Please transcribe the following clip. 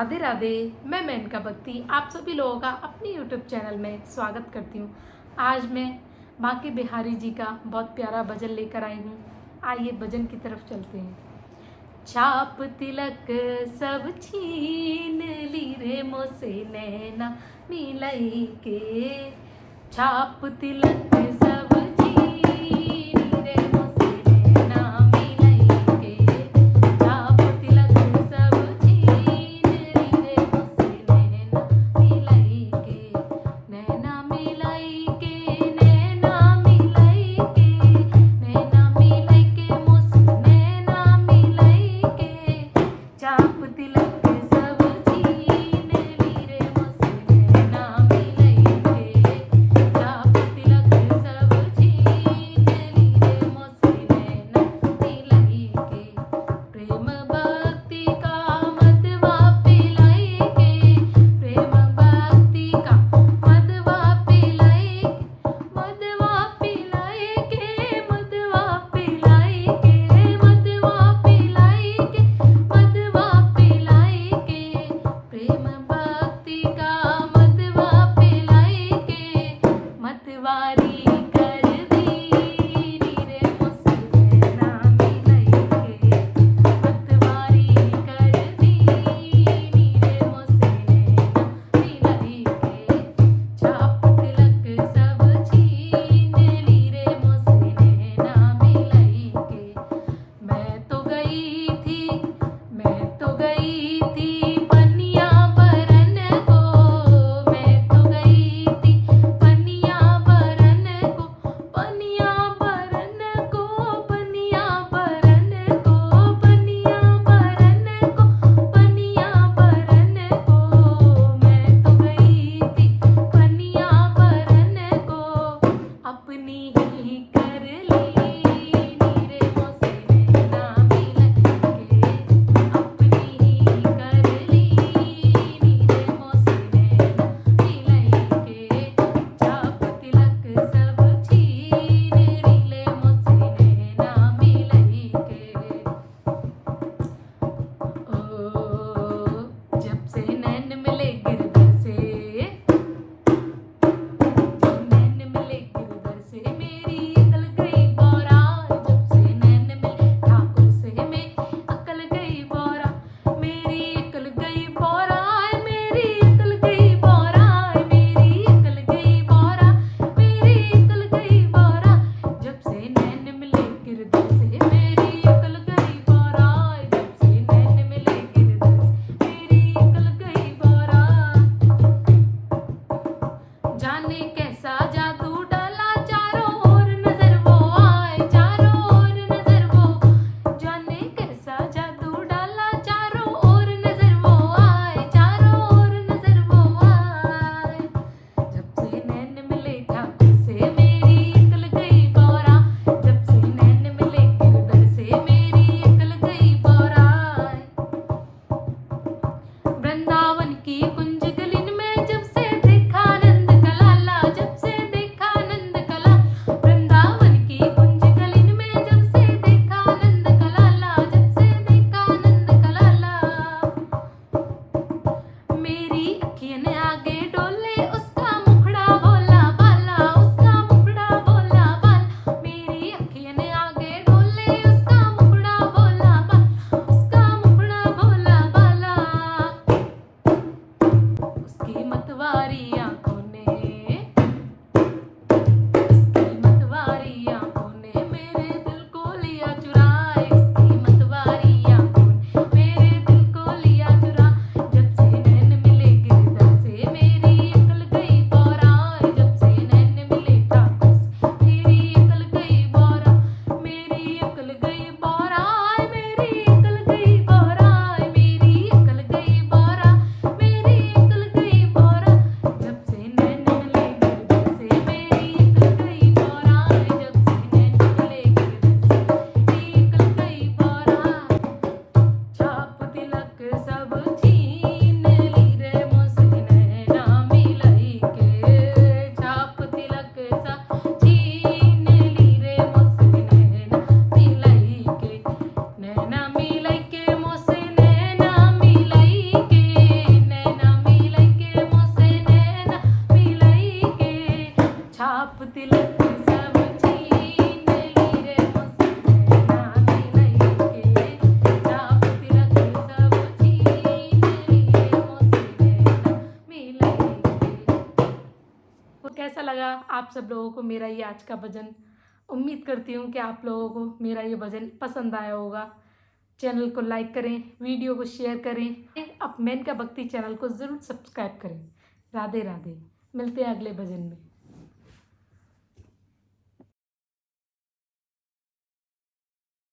राधे राधे। मैं मेनका भक्ति आप सभी लोगों का अपने यूट्यूब चैनल में स्वागत करती हूँ। आज मैं बांके बिहारी जी का बहुत प्यारा भजन लेकर आई हूँ। आइए भजन की तरफ चलते हैं। चाप तिलक सब छीन ली रे मोसे नैना मिलाई के, छाप तिलक सब आप सब लोगों को मेरा ये आज का भजन, उम्मीद करती हूँ कि आप लोगों को मेरा ये भजन पसंद आया होगा। चैनल को लाइक करें, वीडियो को शेयर करें, अब मेनका भक्ति चैनल को ज़रूर सब्सक्राइब करें। राधे राधे। मिलते हैं अगले भजन में।